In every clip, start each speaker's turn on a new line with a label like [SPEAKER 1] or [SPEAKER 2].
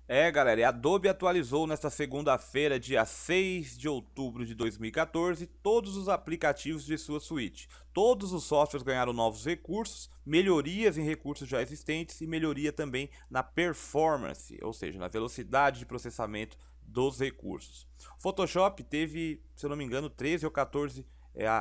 [SPEAKER 1] Galera, e a Adobe atualizou nesta segunda-feira, dia 6 de outubro de 2014, todos os aplicativos de sua suíte. Todos os softwares ganharam novos recursos, melhorias em recursos já existentes e melhoria também na performance, ou seja, na velocidade de processamento dos recursos. O Photoshop teve, se eu não me engano, 13 ou 14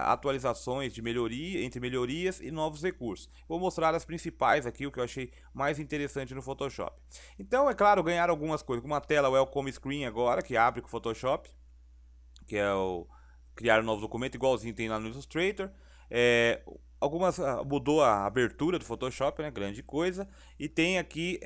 [SPEAKER 1] atualizações de melhoria, entre melhorias e novos recursos. Vou mostrar as principais aqui, o que eu achei mais interessante no Photoshop. Então, é claro, ganharam algumas coisas, como a tela Welcome Screen agora, que abre com o Photoshop, que é o criar um novo documento, igualzinho tem lá no Illustrator. Algumas mudou a abertura do Photoshop, né? Grande coisa. E tem aqui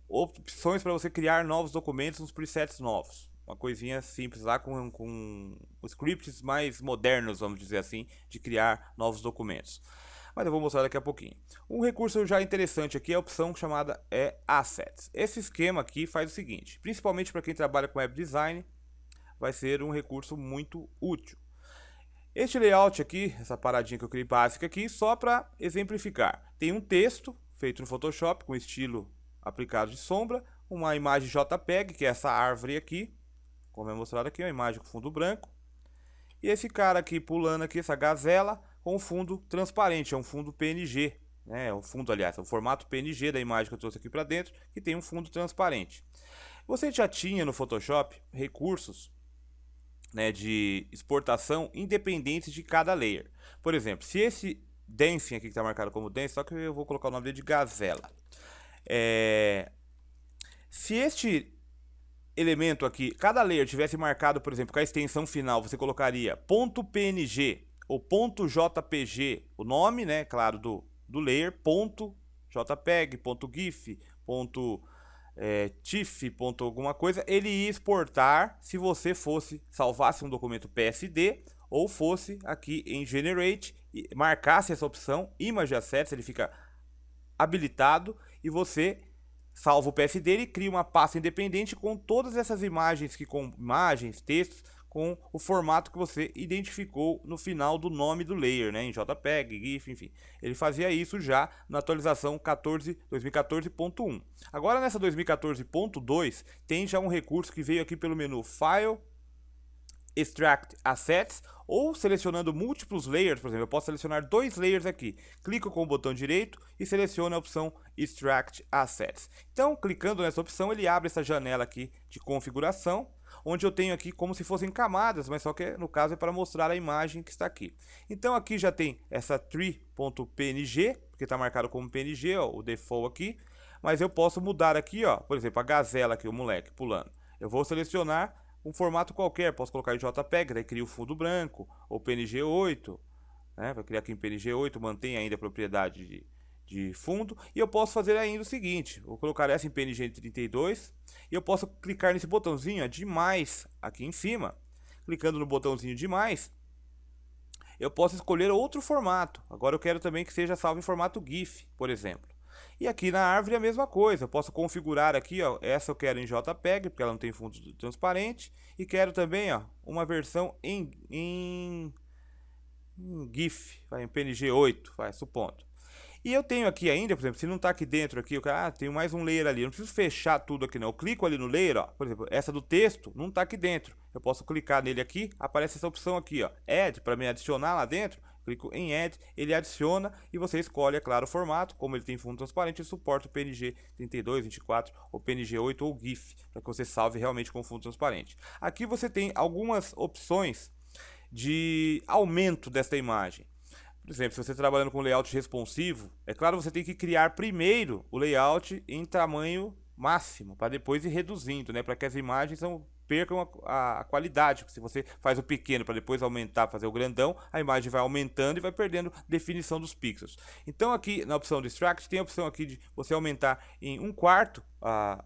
[SPEAKER 1] opções para você criar novos documentos nos presets novos. Uma coisinha simples lá com scripts mais modernos, vamos dizer assim, de criar novos documentos. Mas eu vou mostrar daqui a pouquinho. Um recurso já interessante aqui é a opção chamada Assets. Esse esquema aqui faz o seguinte, principalmente para quem trabalha com web design, vai ser um recurso muito útil. Este layout aqui, essa paradinha que eu criei básica aqui, só para exemplificar. Tem um texto feito no Photoshop com estilo aplicado de sombra, uma imagem JPEG, que é essa árvore aqui, como é mostrado aqui, uma imagem com fundo branco. E esse cara aqui pulando aqui, essa gazela, com fundo transparente, é um fundo PNG, né? É um fundo, aliás, é o formato PNG da imagem que eu trouxe aqui para dentro, que tem um fundo transparente. Você já tinha no Photoshop recursos, né, de exportação independentes de cada layer. Por exemplo, se esse dancing aqui que está marcado como dancing, só que eu vou colocar o nome dele de gazela. Se este elemento aqui, cada layer tivesse marcado, por exemplo, com a extensão final, você colocaria .png ou .jpg, o nome, né, claro, do layer, .jpeg, .gif, .tif, alguma coisa, ele ia exportar se você salvasse um documento PSD ou fosse aqui em Generate e marcasse essa opção Image Assets, ele fica habilitado e você salva o PSD e cria uma pasta independente com todas essas imagens, imagens, textos, com o formato que você identificou no final do nome do layer, né, em JPEG, GIF, enfim. Ele fazia isso já na atualização 2014.1. Agora nessa 2014.2 tem já um recurso que veio aqui pelo menu File, Extract Assets, ou selecionando múltiplos layers, por exemplo, eu posso selecionar 2 layers aqui. Clico com o botão direito e seleciono a opção Extract Assets. Então, clicando nessa opção, ele abre essa janela aqui de configuração, onde eu tenho aqui como se fossem camadas, mas só que no caso é para mostrar a imagem que está aqui. Então aqui já tem essa tree.png, porque está marcado como PNG, ó, o default aqui, mas eu posso mudar aqui, ó, por exemplo, a gazela aqui, o moleque pulando. Eu vou selecionar um formato qualquer, posso colocar em JPEG, daí cria o fundo branco, ou PNG8, né? Vai criar aqui em PNG8, mantém ainda a propriedade de fundo, e eu posso fazer ainda o seguinte, vou colocar essa em PNG32, e eu posso clicar nesse botãozinho, ó, de mais, aqui em cima, clicando no botãozinho de mais, eu posso escolher outro formato, agora eu quero também que seja salvo em formato GIF, por exemplo. E aqui na árvore a mesma coisa, eu posso configurar aqui, ó, essa eu quero em JPEG, porque ela não tem fundo transparente, e quero também, ó, uma versão em GIF, vai, em PNG8, vai, supondo. E eu tenho aqui ainda, por exemplo, se não está aqui dentro, aqui, eu tenho mais um layer ali, eu não preciso fechar tudo aqui não, eu clico ali no layer, ó, por exemplo, essa do texto não está aqui dentro, eu posso clicar nele aqui, aparece essa opção aqui, ó, Add, para me adicionar lá dentro, clico em Add, ele adiciona e você escolhe, é claro, o formato, como ele tem fundo transparente, ele suporta o PNG 32, 24, ou PNG 8 ou GIF, para que você salve realmente com fundo transparente. Aqui você tem algumas opções de aumento desta imagem. Por exemplo, se você está trabalhando com layout responsivo, é claro, você tem que criar primeiro o layout em tamanho máximo, para depois ir reduzindo, né? Para que as imagens não percam a qualidade. Porque se você faz o pequeno para depois aumentar, fazer o grandão, a imagem vai aumentando e vai perdendo definição dos pixels. Então aqui na opção do Extract tem a opção aqui de você aumentar em 1/4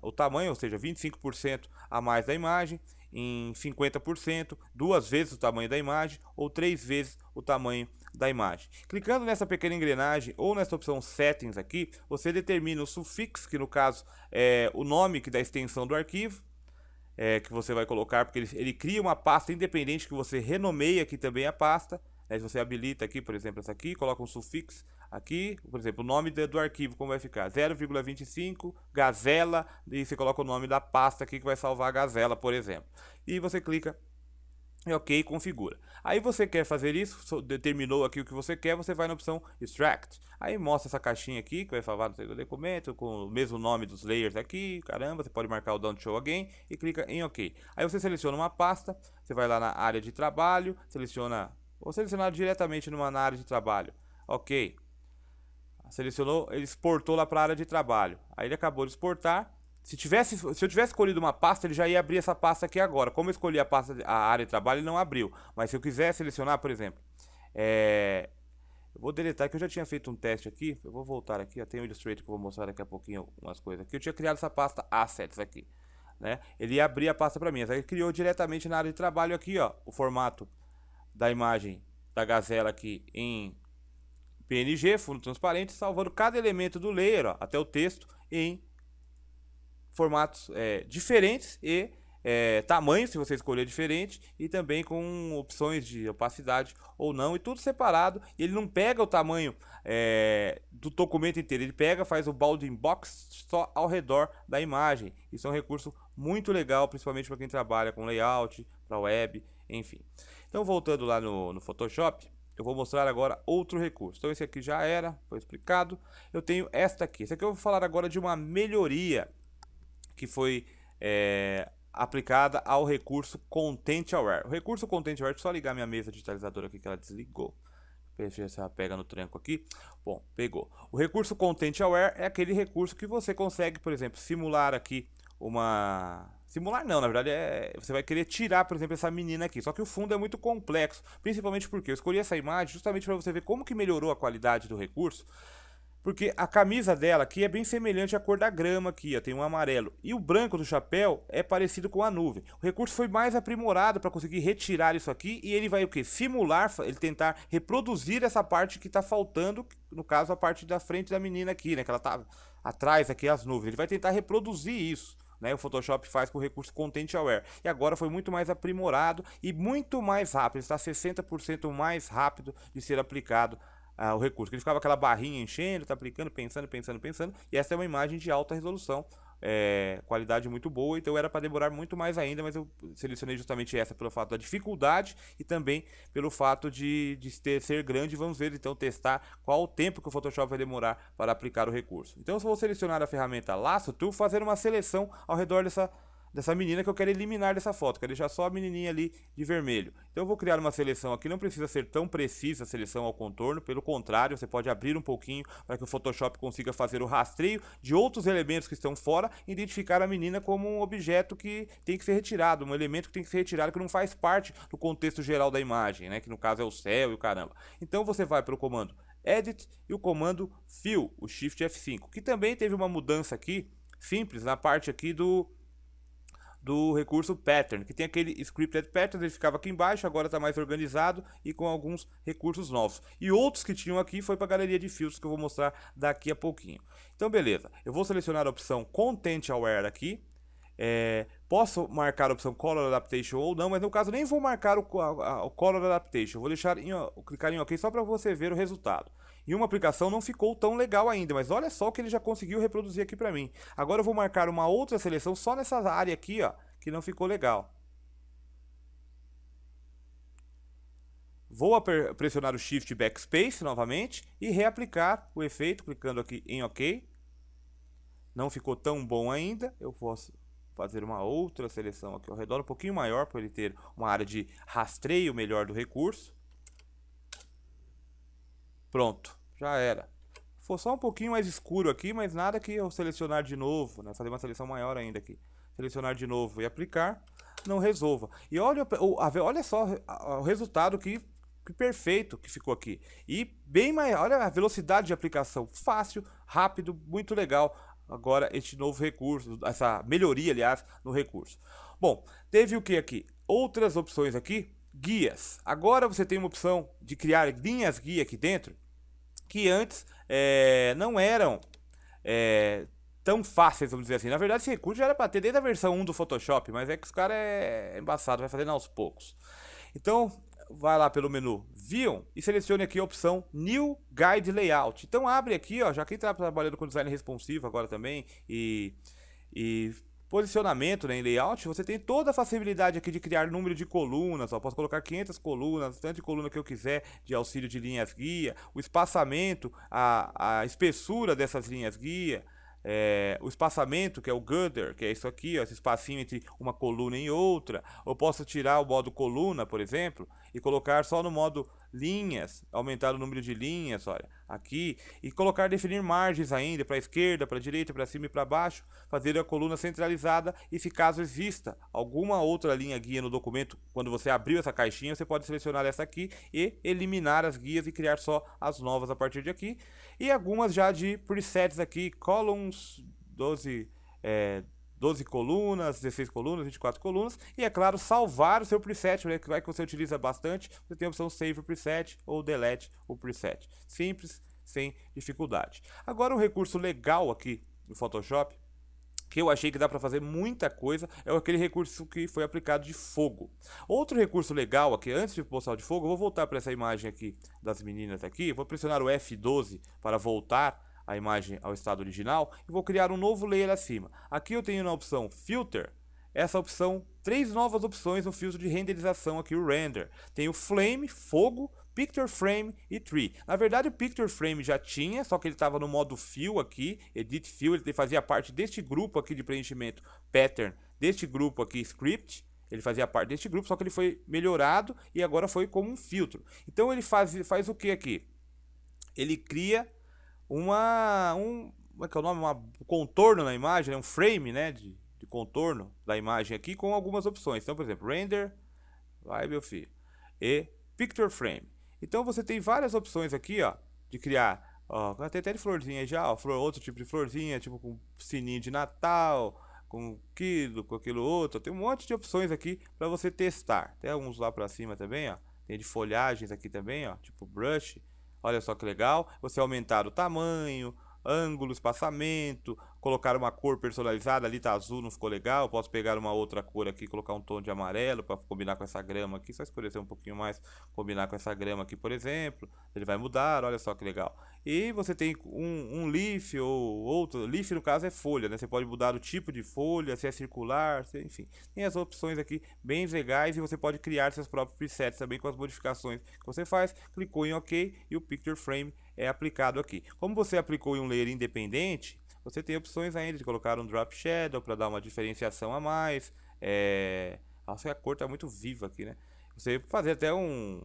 [SPEAKER 1] o tamanho, ou seja, 25% a mais da imagem, em 50%, 2 vezes o tamanho da imagem ou 3 vezes o tamanho da imagem. Clicando nessa pequena engrenagem ou nessa opção Settings aqui, você determina o sufixo, que no caso é o nome da extensão do arquivo, que você vai colocar, porque ele cria uma pasta independente que você renomeia aqui também a pasta. Se você habilita aqui, por exemplo, essa aqui, coloca um sufixo aqui, por exemplo, o nome do arquivo, como vai ficar? 0,25 Gazela, e você coloca o nome da pasta aqui que vai salvar a Gazela, por exemplo. E você clica em OK, configura. Aí você quer fazer isso, determinou aqui o que você quer, você vai na opção Extract. Aí mostra essa caixinha aqui, que vai salvar no seu documento, com o mesmo nome dos layers aqui, caramba, você pode marcar o Don't Show Again e clica em OK. Aí você seleciona uma pasta, você vai lá na área de trabalho, vou selecionar diretamente na área de trabalho. OK. Selecionou, ele exportou lá para a área de trabalho. Aí ele acabou de exportar. Se eu tivesse escolhido uma pasta, ele já ia abrir essa pasta aqui agora. Como eu escolhi a área de trabalho, ele não abriu. Mas se eu quiser selecionar, por exemplo, eu vou deletar que eu já tinha feito um teste aqui. Eu vou voltar aqui, tem o Illustrator que eu vou mostrar daqui a pouquinho umas coisas aqui. Eu tinha criado essa pasta Assets aqui, né? Ele ia abrir a pasta para mim. Aí ele criou diretamente na área de trabalho aqui, ó, o formato da imagem da Gazela aqui em PNG, fundo transparente, salvando cada elemento do layer, ó, até o texto, em formatos diferentes e tamanho, se você escolher diferente, e também com opções de opacidade ou não, e tudo separado. E ele não pega o tamanho do documento inteiro, ele pega, faz o bounding box só ao redor da imagem. Isso é um recurso muito legal, principalmente para quem trabalha com layout, para web, enfim. Então, voltando lá no Photoshop, eu vou mostrar agora outro recurso. Então esse aqui já foi explicado. Eu tenho esta aqui. Esse aqui eu vou falar agora de uma melhoria que foi aplicada ao recurso Content Aware. O recurso Content Aware, deixa eu só ligar minha mesa digitalizadora aqui que ela desligou. Deixa eu ver se ela pega no tranco aqui. Bom, pegou. O recurso Content Aware é aquele recurso que você consegue, por exemplo, simular aqui Simular não, na verdade você vai querer tirar, por exemplo, essa menina aqui. Só que o fundo é muito complexo, principalmente porque eu escolhi essa imagem justamente para você ver como que melhorou a qualidade do recurso. Porque a camisa dela aqui é bem semelhante à cor da grama aqui, ó, tem um amarelo. E o branco do chapéu é parecido com a nuvem. O recurso foi mais aprimorado para conseguir retirar isso aqui e ele vai o quê? Simular, ele tentar reproduzir essa parte que está faltando, no caso a parte da frente da menina aqui, né? Que ela tá atrás aqui as nuvens. Ele vai tentar reproduzir isso. O Photoshop faz com o recurso Content Aware. E agora foi muito mais aprimorado e muito mais rápido. Está 60% mais rápido de ser aplicado o recurso. Ele ficava aquela barrinha enchendo, tá aplicando, pensando. E essa é uma imagem de alta resolução. Qualidade muito boa, então era para demorar muito mais ainda, mas eu selecionei justamente essa pelo fato da dificuldade e também pelo fato de ser grande. Vamos ver então, testar qual o tempo que o Photoshop vai demorar para aplicar o recurso. Então eu vou selecionar a ferramenta Lasso Tool, fazer uma seleção ao redor dessa menina que eu quero eliminar dessa foto, quero deixar só a menininha ali de vermelho. Então eu vou criar uma seleção aqui, não precisa ser tão precisa a seleção ao contorno, pelo contrário, você pode abrir um pouquinho para que o Photoshop consiga fazer o rastreio de outros elementos que estão fora e identificar a menina como um objeto que tem que ser retirado, um elemento que tem que ser retirado, que não faz parte do contexto geral da imagem, né? Que no caso é o céu e o caramba. Então você vai pelo comando Edit e o comando Fill, o Shift F5, que também teve uma mudança aqui, simples, na parte aqui do recurso Pattern, que tem aquele Scripted Pattern, ele ficava aqui embaixo, agora está mais organizado e com alguns recursos novos. E outros que tinham aqui foi para a galeria de filtros que eu vou mostrar daqui a pouquinho. Então beleza, eu vou selecionar a opção Content Aware aqui, posso marcar a opção Color Adaptation ou não, mas no caso nem vou marcar o Color Adaptation, vou deixar clicar em OK só para você ver o resultado. E uma aplicação não ficou tão legal ainda, mas olha só o que ele já conseguiu reproduzir aqui para mim. Agora eu vou marcar uma outra seleção só nessa área aqui, ó, que não ficou legal. Vou pressionar o Shift Backspace novamente e reaplicar o efeito, clicando aqui em OK. Não ficou tão bom ainda, eu posso fazer uma outra seleção aqui ao redor, um pouquinho maior, para ele ter uma área de rastreio melhor do recurso. Pronto, já era. Foi só um pouquinho mais escuro aqui, mas nada que eu selecionar de novo, né? Fazer uma seleção maior ainda aqui. Selecionar de novo e aplicar, não resolva. E olha só o resultado que perfeito que ficou aqui. E bem maior, olha a velocidade de aplicação. Fácil, rápido, muito legal. Agora este novo recurso, essa melhoria, aliás, no recurso. Bom, teve o que aqui? Outras opções aqui, guias. Agora você tem uma opção de criar linhas guia aqui dentro, que antes não eram tão fáceis, vamos dizer assim. Na verdade, esse recurso já era para ter desde a versão 1 do Photoshop, mas é que os caras embaçado, vai fazendo aos poucos. Então, vai lá pelo menu View e selecione aqui a opção New Guide Layout. Então abre aqui, ó, já quem está trabalhando com design responsivo agora também e posicionamento, né, em layout, você tem toda a facilidade aqui de criar número de colunas, ó, posso colocar 500 colunas, tanto de coluna que eu quiser, de auxílio de linhas guia, o espaçamento, a espessura dessas linhas guia, o espaçamento, que é o gutter, que é isso aqui, ó, esse espacinho entre uma coluna e outra. Eu posso tirar o modo coluna, por exemplo, e colocar só no modo linhas, aumentar o número de linhas, olha, aqui, e colocar, definir margens ainda, para a esquerda, para a direita, para cima e para baixo, fazer a coluna centralizada, e se caso exista alguma outra linha guia no documento, quando você abriu essa caixinha, você pode selecionar essa aqui e eliminar as guias e criar só as novas a partir de aqui, e algumas já de presets aqui, columns, 12 colunas, 16 colunas, 24 colunas, e é claro, salvar o seu preset, né, que vai que você utiliza bastante, você tem a opção Save o Preset ou Delete o Preset. Simples, sem dificuldade. Agora um recurso legal aqui no Photoshop, que eu achei que dá para fazer muita coisa, é aquele recurso que foi aplicado de fogo. Outro recurso legal aqui, antes de postar o de fogo, eu vou voltar para essa imagem aqui das meninas aqui, vou pressionar o F12 para voltar a imagem ao estado original e vou criar um novo layer acima. Aqui eu tenho na opção Filter, essa opção, 3 novas opções no filtro de renderização aqui, o Render. Tem o Flame, Fogo, Picture Frame e Tree. Na verdade o Picture Frame já tinha, só que ele estava no modo Fill aqui, Edit Fill, ele fazia parte deste grupo aqui de preenchimento Pattern, deste grupo aqui Script, ele fazia parte deste grupo, só que ele foi melhorado e agora foi como um filtro. Então ele faz o que aqui? Ele cria como é que é o nome? Um contorno na imagem, né? Um frame, né? De contorno da imagem aqui com algumas opções. Então, por exemplo, Render, vai meu filho, e Picture Frame. Então você tem várias opções aqui, ó, de criar, ó, tem até de florzinha já, ó, outro tipo de florzinha, tipo com sininho de Natal, com aquilo outro. Tem um monte de opções aqui para você testar. Tem alguns lá para cima também, ó. Tem de folhagens aqui também, ó, tipo brush. Olha só que legal, você aumentar o tamanho, ângulo, espaçamento, colocar uma cor personalizada, ali tá azul, não ficou legal, posso pegar uma outra cor aqui, colocar um tom de amarelo para combinar com essa grama aqui, só escurecer um pouquinho mais, combinar com essa grama aqui, por exemplo, ele vai mudar, olha só que legal. E você tem um leaf ou outro, leaf no caso é folha, né? Você pode mudar o tipo de folha, se é circular, enfim, tem as opções aqui bem legais e você pode criar seus próprios presets também com as modificações que você faz, clicou em OK e o Picture Frame é aplicado aqui. Como você aplicou em um layer independente, você tem opções ainda de colocar um Drop Shadow para dar uma diferenciação a mais. Nossa, a cor está muito viva aqui, né? Você fazer até um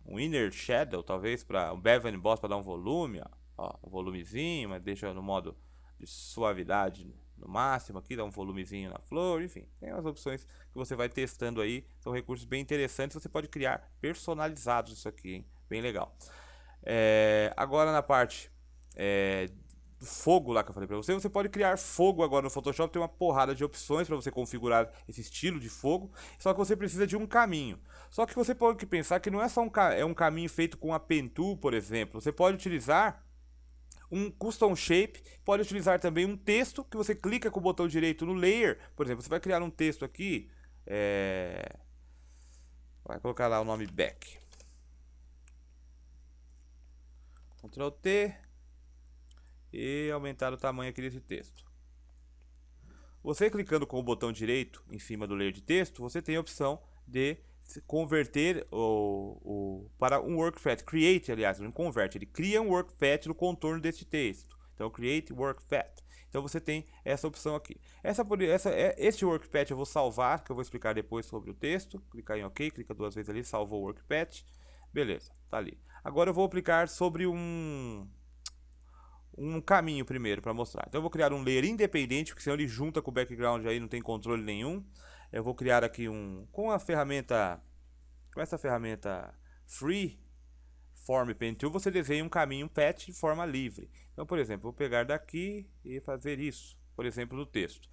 [SPEAKER 1] Inner Shadow, talvez, para um Bevel Emboss para dar um volume, ó, um volumezinho, mas deixa no modo de suavidade no máximo aqui, dá um volumezinho na flor, enfim, tem as opções que você vai testando aí, são recursos bem interessantes, você pode criar personalizados isso aqui, hein? Bem legal. Agora na parte do fogo lá que eu falei pra você, você pode criar fogo agora no Photoshop, tem uma porrada de opções para você configurar esse estilo de fogo, só que você precisa de um caminho. Só que você pode pensar que não é só um caminho feito com a Pen Tool, por exemplo, você pode utilizar um custom shape, pode utilizar também um texto que você clica com o botão direito no layer, por exemplo, você vai criar um texto aqui, vai colocar lá o nome back. Ctrl T e aumentar o tamanho aqui desse texto. Você clicando com o botão direito em cima do layer de texto, você tem a opção de converter para um work path. Create, aliás, não converte, ele cria um work path no contorno desse texto. Então, create work path. Então você tem essa opção aqui. Este work path eu vou salvar, que eu vou explicar depois sobre o texto. Clicar em OK, clica 2 vezes ali, salvou o work path. Beleza, tá ali. Agora eu vou aplicar sobre um caminho primeiro para mostrar. Então eu vou criar um layer independente, porque senão ele junta com o background aí, não tem controle nenhum. Eu vou criar aqui com essa ferramenta Free Form Pen Tool, você desenha um caminho path de forma livre. Então, por exemplo, vou pegar daqui e fazer isso, por exemplo, no texto.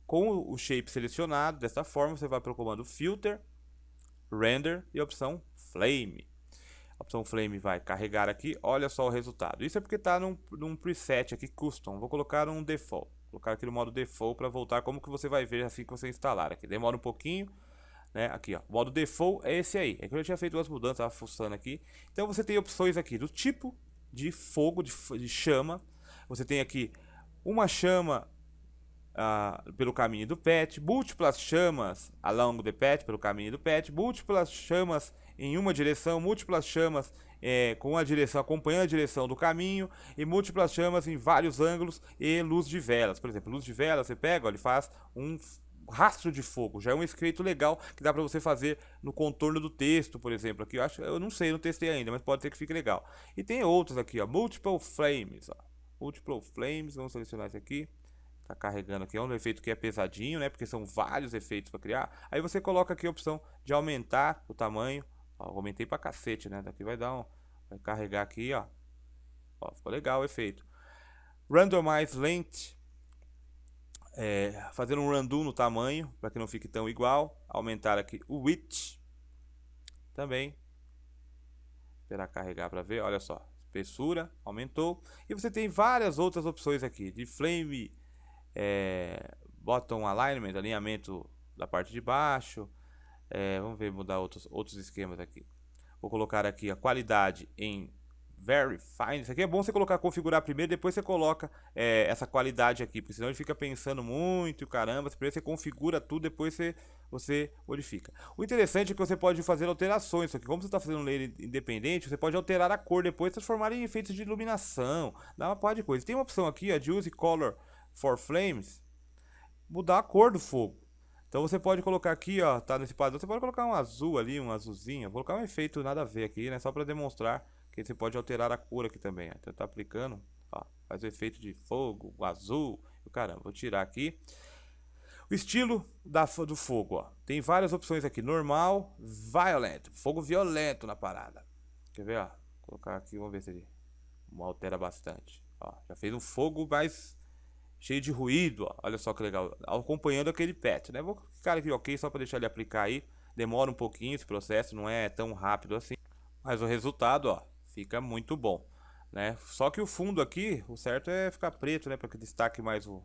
[SPEAKER 1] Com o shape selecionado, dessa forma, você vai para o comando Filter, Render e a opção Flame. A opção Flame vai carregar aqui, olha só o resultado. Isso é porque está num preset aqui, Custom. Vou colocar um Default. Vou colocar aqui no modo Default para voltar como que você vai ver assim que você instalar aqui. Demora um pouquinho, né? Aqui, ó, o modo default é esse aí. É que eu já tinha feito umas mudanças, tava fuçando aqui. Então você tem opções aqui do tipo de fogo, de chama. Você tem aqui uma chama pelo caminho do pet, múltiplas chamas along the pet, pelo caminho do pet, múltiplas chamas em uma direção, múltiplas chamas com a direção, acompanhando a direção do caminho, e múltiplas chamas em vários ângulos e luz de velas. Por exemplo, luz de velas, você pega, ó, ele faz um rastro de fogo, já é um efeito legal que dá para você fazer no contorno do texto, por exemplo. Aqui eu não sei, não testei ainda, mas pode ser que fique legal. E tem outros aqui, ó, multiple flames, ó. Multiple flames, vamos selecionar esse aqui. Tá carregando aqui, é um efeito que é pesadinho, né? Porque são vários efeitos para criar. Aí você coloca aqui a opção de aumentar o tamanho. Ó, aumentei pra cacete, né? Daqui vai dar vai carregar aqui, ó. Ó, ficou legal o efeito. Randomize length. Fazer um random no tamanho, para que não fique tão igual. Aumentar aqui o width. Também. Esperar carregar para ver, olha só. Espessura, aumentou. E você tem várias outras opções aqui. De flame, bottom alignment, alinhamento da parte de baixo. Vamos ver, mudar outros esquemas aqui. Vou colocar aqui a qualidade em Very Fine. Isso aqui é bom você configurar primeiro, depois você coloca essa qualidade aqui, porque senão ele fica pensando muito, caramba. Primeiro você configura tudo, depois você modifica. O interessante é que você pode fazer alterações, só que como você está fazendo um layer independente, você pode alterar a cor depois, transformar em efeitos de iluminação, dá uma par de coisa. Tem uma opção aqui, ó, de Use Color for Flames, mudar a cor do fogo. Então você pode colocar aqui, ó, tá nesse padrão, você pode colocar um azul ali, um azulzinho, vou colocar um efeito nada a ver aqui, né, só para demonstrar que você pode alterar a cor aqui também, ó. Então tá aplicando, ó, faz o efeito de fogo, o azul, caramba, vou tirar aqui. O estilo do fogo, ó, tem várias opções aqui, normal, violent, fogo violento na parada. Quer ver, ó, vou colocar aqui, vamos ver se ele altera bastante, ó, já fez um fogo mais cheio de ruído, ó. Olha só que legal, acompanhando aquele pet, né? Vou clicar aqui ok, só para deixar ele aplicar aí. Demora um pouquinho esse processo, não é tão rápido assim, mas o resultado, ó, fica muito bom, né? Só que o fundo aqui, o certo é ficar preto, né? Para que destaque mais o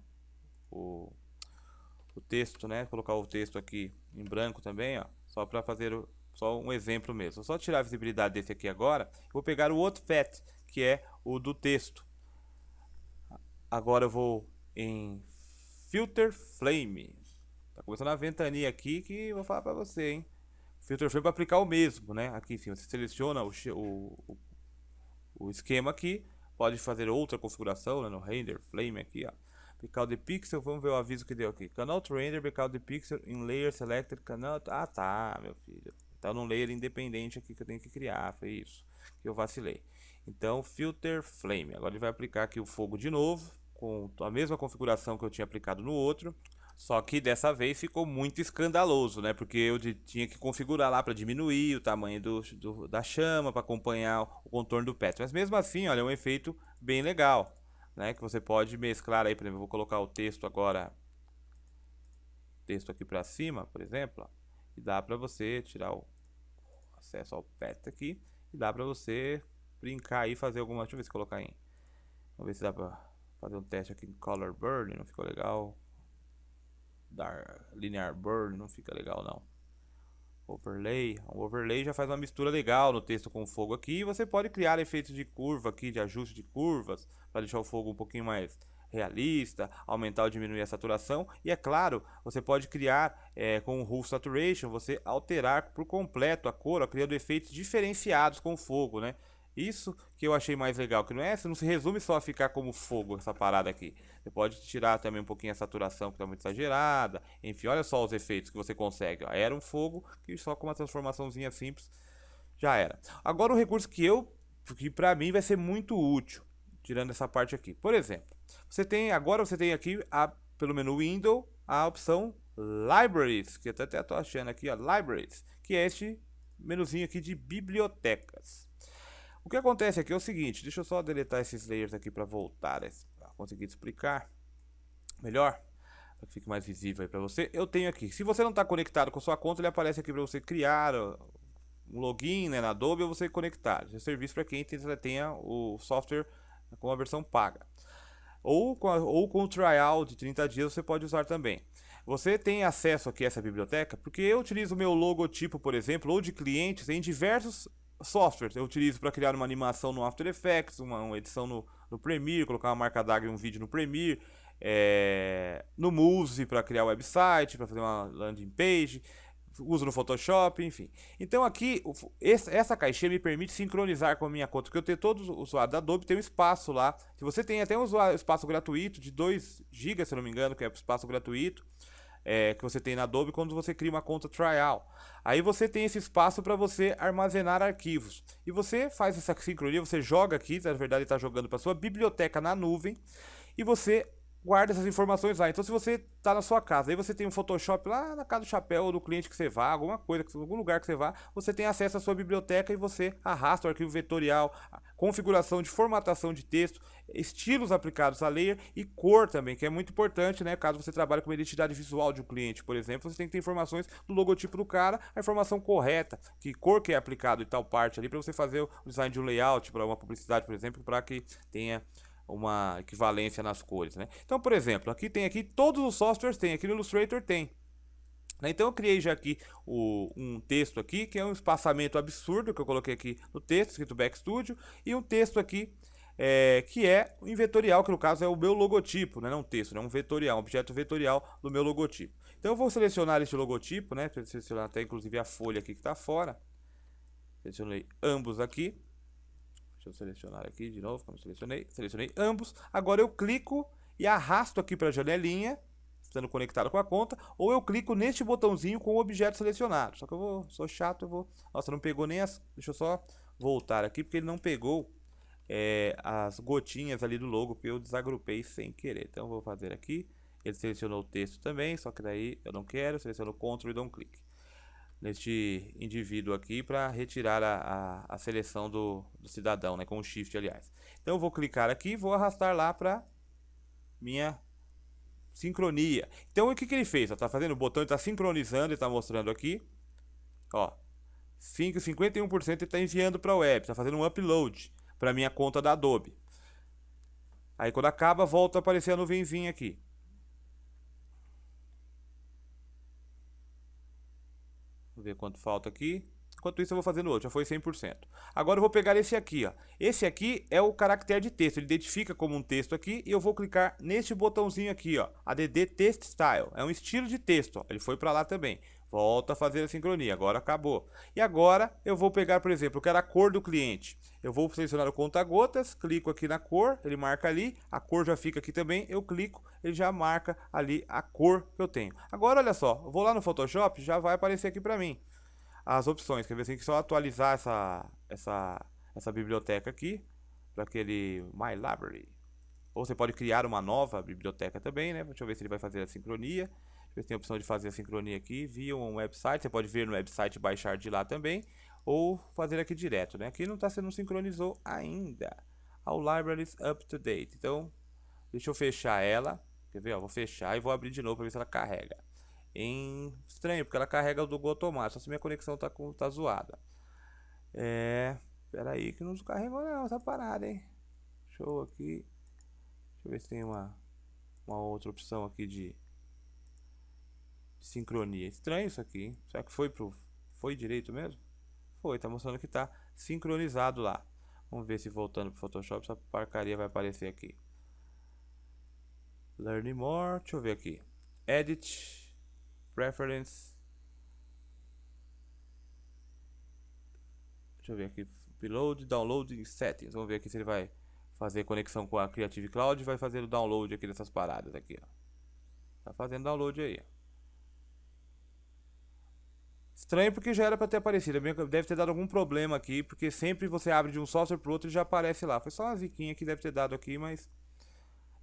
[SPEAKER 1] texto, né? Colocar o texto aqui em branco também, ó, só para fazer só um exemplo mesmo. Só tirar a visibilidade desse aqui agora. Vou pegar o outro pet, que é o do texto. Agora eu vou em Filter Flame. Tá começando a ventania aqui que eu vou falar pra você, hein? Filter Flame para aplicar o mesmo, né? Aqui em cima você seleciona o esquema aqui. Pode fazer outra configuração, né? No Render Flame aqui, ó. Aplicar the pixel, vamos ver o aviso que deu aqui. Cannot render because the pixel in layer selected cannot... Ah, tá, meu filho. Tá num layer independente aqui que eu tenho que criar, foi isso que eu vacilei. Então, Filter Flame. Agora ele vai aplicar aqui o fogo de novo, com a mesma configuração que eu tinha aplicado no outro. Só que dessa vez ficou muito escandaloso, né? Porque eu tinha que configurar lá para diminuir o tamanho da chama, para acompanhar o contorno do pet. Mas mesmo assim, olha, é um efeito bem legal, né? Que você pode mesclar aí, por exemplo, eu vou colocar o texto agora, texto aqui para cima, por exemplo, ó, e dá para você tirar o acesso ao pet aqui, e dá para você brincar aí, fazer alguma, deixa eu ver se colocar em, vamos ver se dá para fazer um teste aqui em Color Burn, não ficou legal. Linear Burn não fica legal não. Overlay, o overlay já faz uma mistura legal no texto com o fogo aqui. Você pode criar efeitos de curva aqui, de ajuste de curvas, para deixar o fogo um pouquinho mais realista, aumentar ou diminuir a saturação. E é claro, você pode criar com o Hue Saturation, você alterar por completo a cor, ó, criando efeitos diferenciados com o fogo, né? Isso que eu achei mais legal, que não se resume só a ficar como fogo essa parada aqui. Você pode tirar também um pouquinho a saturação que está muito exagerada. Enfim, olha só os efeitos que você consegue, ó. Era um fogo que só com uma transformaçãozinha simples já era. Agora um recurso que para mim vai ser muito útil, tirando essa parte aqui. Por exemplo, agora você tem aqui pelo menu Window a opção Libraries, que até estou achando aqui, ó, Libraries, que é este menuzinho aqui de bibliotecas. O que acontece aqui é o seguinte, deixa eu só deletar esses layers aqui para voltar a conseguir explicar melhor, para que fique mais visível aí para você. Eu tenho aqui, se você não está conectado com sua conta, ele aparece aqui para você criar um login, né, na Adobe, ou você conectar. Esse é serviço para quem tenha o software com a versão paga. Ou com o trial de 30 dias você pode usar também. Você tem acesso aqui a essa biblioteca porque eu utilizo o meu logotipo, por exemplo, ou de clientes em diversos softwares. Eu utilizo para criar uma animação no After Effects, uma edição no Premiere, colocar uma marca d'água em um vídeo no Premiere, no Muse para criar o website, para fazer uma landing page, uso no Photoshop, enfim. Então aqui, essa caixinha me permite sincronizar com a minha conta, porque eu tenho todos os usuários da Adobe, tem um espaço lá. Se você tem até um espaço gratuito de 2 GB, se eu não me engano, que é espaço gratuito, que você tem na Adobe quando você cria uma conta trial. Aí você tem esse espaço para você armazenar arquivos. E você faz essa sincronia, você joga aqui, na verdade está jogando para sua biblioteca na nuvem, e você guarda essas informações lá. Então, se você está na sua casa, aí você tem um Photoshop lá na casa do chapéu ou do cliente que você vá, alguma coisa, algum lugar que você vá, você tem acesso à sua biblioteca e você arrasta o arquivo vetorial, configuração de formatação de texto, estilos aplicados a layer e cor também, que é muito importante, né? Caso você trabalhe com uma identidade visual de um cliente, por exemplo, você tem que ter informações do logotipo do cara, a informação correta, que cor que é aplicado em tal parte ali, para você fazer o design de um layout, para uma publicidade, por exemplo, para que tenha uma equivalência nas cores, né? Então, por exemplo, aqui tem todos os softwares tem, aqui no Illustrator tem. Então eu criei já aqui um texto aqui, que é um espaçamento absurdo, que eu coloquei aqui no texto, escrito Back Studio, e um texto aqui, que é um vetorial, que no caso é o meu logotipo, né? Não um texto, é um vetorial, um objeto vetorial do meu logotipo. Então eu vou selecionar este logotipo, né? Vou selecionar até inclusive a folha aqui que está fora. Selecionei ambos aqui. Deixa eu selecionar aqui de novo, como selecionei ambos. Agora eu clico e arrasto aqui para a janelinha, estando conectado com a conta, ou eu clico neste botãozinho com o objeto selecionado. Só que sou chato, eu vou... Nossa, não pegou nem as... Deixa eu só voltar aqui, porque ele não pegou as gotinhas ali do logo, porque eu desagrupei sem querer. Então eu vou fazer aqui. Ele selecionou o texto também, só que daí eu não quero, seleciono Ctrl e dou um clique neste indivíduo aqui para retirar a seleção do cidadão, né, com o Shift, aliás. Então eu vou clicar aqui e vou arrastar lá para minha sincronia. Então o que ele fez? Está fazendo o botão, está sincronizando, ele está mostrando aqui, ó, 51% ele está enviando para a web, está fazendo um upload para minha conta da Adobe. Aí quando acaba, volta a aparecer a nuvenzinha aqui. Vou ver quanto falta aqui. Enquanto isso eu vou fazendo outro, já foi 100%. Agora eu vou pegar esse aqui, ó. Esse aqui é o caractere de texto, ele identifica como um texto aqui e eu vou clicar neste botãozinho aqui, ó, ADD Text Style. É um estilo de texto, ó. Ele foi para lá também. Volta a fazer a sincronia, agora acabou. E agora eu vou pegar, por exemplo, eu quero a cor do cliente. Eu vou selecionar o conta-gotas, clico aqui na cor, ele marca ali, a cor já fica aqui também, eu clico, ele já marca ali a cor que eu tenho. Agora olha só, eu vou lá no Photoshop, já vai aparecer aqui para mim as opções. Quer ver, tem que só atualizar essa biblioteca aqui para aquele My Library. Ou você pode criar uma nova biblioteca também, né? Deixa eu ver se ele vai fazer a sincronia. Você tem a opção de fazer a sincronia aqui via um website. Você pode ver no website e baixar de lá também. Ou fazer aqui direto, né? Aqui não sincronizou ainda. All libraries up to date. Então, deixa eu fechar ela. Quer ver? Ó, vou fechar e vou abrir de novo para ver se ela carrega. Estranho, porque ela carrega o do Go automático. Só se minha conexão tá zoada. Pera aí que não descarregou não essa parada, hein? Show aqui. Deixa eu ver se tem uma outra opção aqui de sincronia. Estranho isso aqui, hein? Será que foi direito mesmo? Foi, tá mostrando que tá sincronizado lá. Vamos ver se voltando pro Photoshop essa porcaria vai aparecer aqui. Learn more, deixa eu ver aqui. Edit, Preference. Deixa eu ver aqui. Upload, Download Settings. Vamos ver aqui se ele vai fazer conexão com a Creative Cloud e vai fazer o download aqui dessas paradas aqui, ó. Tá fazendo download aí. Estranho porque já era para ter aparecido. Deve ter dado algum problema aqui, porque sempre você abre de um software pro outro e já aparece lá. Foi só uma ziquinha que deve ter dado aqui, mas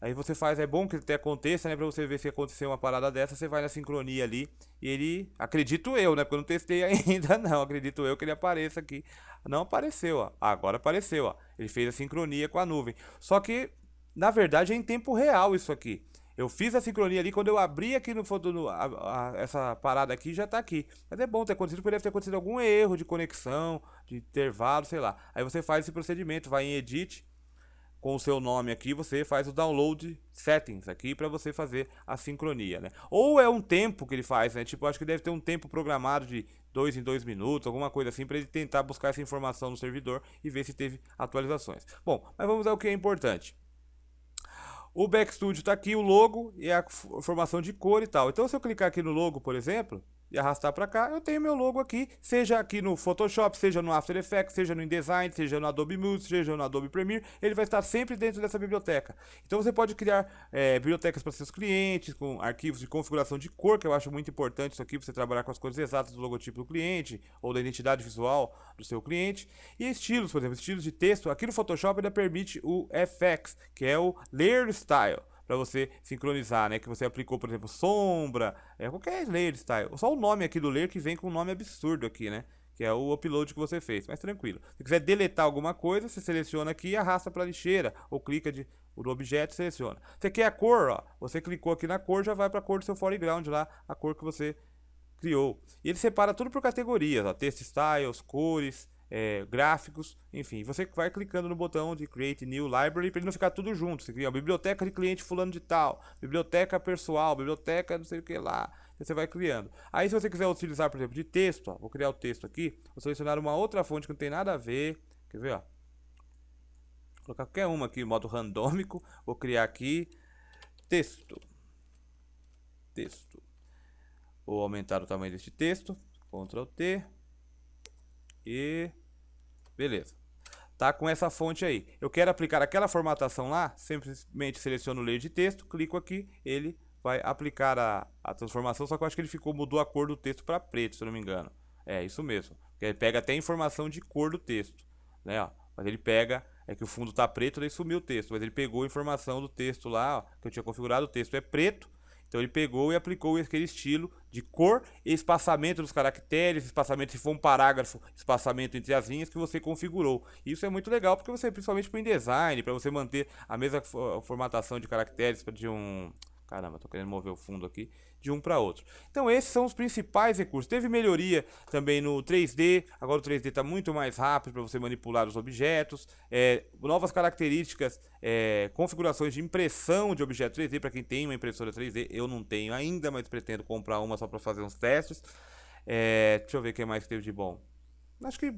[SPEAKER 1] aí você faz, é bom que até aconteça, né, para você ver se aconteceu uma parada dessa, você vai na sincronia ali e ele, acredito eu, né, porque eu não testei ainda não, acredito eu que ele apareça aqui. Não apareceu, ó. Agora apareceu, ó. Ele fez a sincronia com a nuvem. Só que na verdade é em tempo real isso aqui. Eu fiz a sincronia ali, quando eu abri aqui essa parada aqui, já tá aqui. Mas é bom ter acontecido, porque deve ter acontecido algum erro de conexão, de intervalo, sei lá. Aí você faz esse procedimento, vai em Edit, com o seu nome aqui, você faz o download settings aqui para você fazer a sincronia, né? Ou é um tempo que ele faz, né? Tipo, acho que deve ter um tempo programado de 2 em 2 minutos, alguma coisa assim, para ele tentar buscar essa informação no servidor e ver se teve atualizações. Bom, mas vamos ao que é importante. O Backstudio está aqui, o logo e a informação de cor e tal. Então, se eu clicar aqui no logo, por exemplo, e arrastar para cá, eu tenho meu logo aqui, seja aqui no Photoshop, seja no After Effects, seja no InDesign, seja no Adobe Music, seja no Adobe Premiere, ele vai estar sempre dentro dessa biblioteca. Então você pode criar bibliotecas para seus clientes, com arquivos de configuração de cor, que eu acho muito importante isso aqui, para você trabalhar com as cores exatas do logotipo do cliente, ou da identidade visual do seu cliente. E estilos, por exemplo, estilos de texto, aqui no Photoshop ainda permite o FX, que é o Layer Style, para você sincronizar, né? Que você aplicou, por exemplo, sombra, qualquer layer style. Só o nome aqui do layer que vem com um nome absurdo aqui, né? Que é o upload que você fez, mas tranquilo. Se quiser deletar alguma coisa, você seleciona aqui e arrasta para a lixeira, ou clica no objeto e seleciona. Você quer a cor, ó, você clicou aqui na cor, já vai para a cor do seu foreground lá, a cor que você criou. E ele separa tudo por categorias, ó, text styles, cores, gráficos, enfim, você vai clicando no botão de Create New Library para ele não ficar tudo junto. Você cria a biblioteca de cliente fulano de tal, biblioteca pessoal, biblioteca não sei o que lá, você vai criando. Aí se você quiser utilizar, por exemplo, de texto, ó, vou criar o texto aqui, vou selecionar uma outra fonte que não tem nada a ver, quer ver, ó, vou colocar qualquer uma aqui, modo randômico, vou criar aqui, texto, vou aumentar o tamanho deste texto, Ctrl T, e beleza, tá com essa fonte aí. Eu quero aplicar aquela formatação lá, simplesmente seleciono o layer de texto, clico aqui, ele vai aplicar a transformação, só que eu acho que ele mudou a cor do texto para preto, se eu não me engano. É isso mesmo, porque ele pega até a informação de cor do texto, né? Ó, mas ele pega, é que o fundo tá preto, daí sumiu o texto, mas ele pegou a informação do texto lá, ó, que eu tinha configurado, o texto é preto. Então ele pegou e aplicou aquele estilo de cor e espaçamento dos caracteres, espaçamento se for um parágrafo, espaçamento entre as linhas que você configurou. Isso é muito legal porque você, principalmente para o InDesign, para você manter a mesma formatação de caracteres de um... Caramba, tô querendo mover o fundo aqui, de um para outro. Então esses são os principais recursos. Teve melhoria também no 3D, agora o 3D está muito mais rápido para você manipular os objetos. Novas características, configurações de impressão de objeto 3D, para quem tem uma impressora 3D. Eu não tenho ainda, mas pretendo comprar uma só para fazer uns testes. Deixa eu ver o que mais que teve de bom. Acho que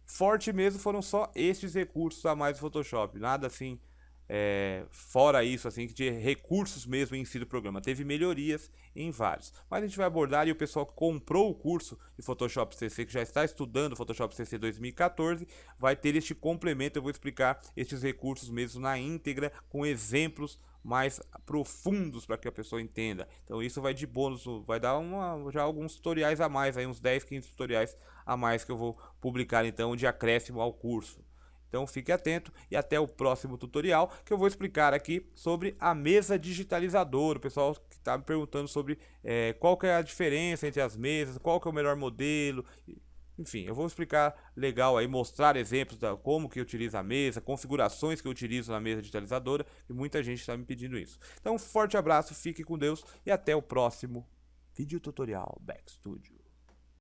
[SPEAKER 1] forte mesmo foram só estes recursos a mais do Photoshop. Nada assim... fora isso, assim, de recursos mesmo em si do programa. Teve melhorias em vários. Mas a gente vai abordar, e o pessoal que comprou o curso de Photoshop CC, que já está estudando Photoshop CC 2014, vai ter este complemento. Eu vou explicar estes recursos mesmo na íntegra, com exemplos mais profundos para que a pessoa entenda. Então isso vai de bônus, vai dar já alguns tutoriais a mais, aí uns 10, 15 tutoriais a mais que eu vou publicar então de acréscimo ao curso. Então fique atento e até o próximo tutorial, que eu vou explicar aqui sobre a mesa digitalizadora. O pessoal que está me perguntando sobre qual que é a diferença entre as mesas, qual que é o melhor modelo. Enfim, eu vou explicar legal aí, mostrar exemplos de como que utiliza a mesa, configurações que eu utilizo na mesa digitalizadora, e muita gente está me pedindo isso. Então um forte abraço, fique com Deus e até o próximo vídeo tutorial Backstudio.